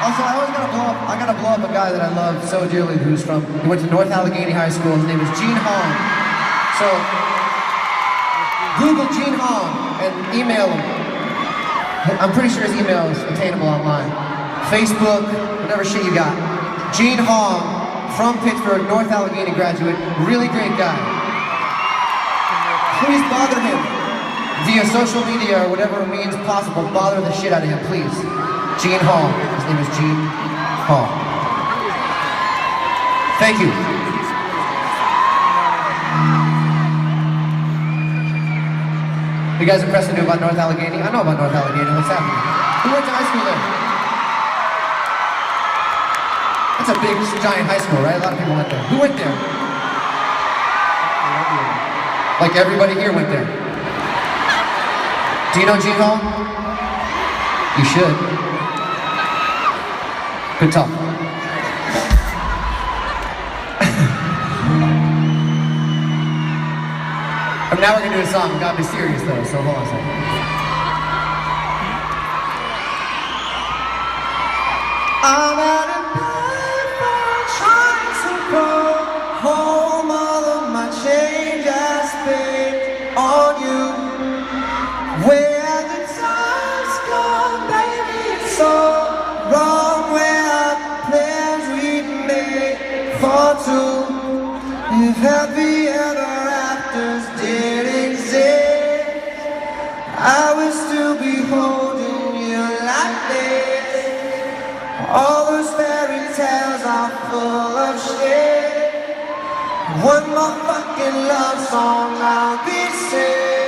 Also, I gotta blow up a guy that I love so dearly he went to North Allegheny High School. His name is Gene Hong. So, Google Gene Hong and email him. I'm pretty sure his email is attainable online. Facebook, whatever shit you got. Gene Hong, from Pittsburgh, North Allegheny graduate, really great guy. Please bother him via social media or whatever means possible. Bother the shit out of him, please. Gene Hong. His name is Gene Hong. Thank you. You guys impressed to know about North Allegheny? I know about North Allegheny. What's happening? Who went to high school there? That's a big, giant high school, right? A lot of people went there. Who went there? Like everybody here went there. Do you know Gene Hong? You should. Good talk. Now we're gonna do a song. Gotta be serious though, so hold on a second. I'm out in bed trying to go home. All of my change I spent on you. Where the time's gone, baby, it's so wrong. Where the plans we made for two. If happy ever afters did exist, I would still be holding you like this. All those fairy tales are full of shit. One more fucking love song I'll be singing.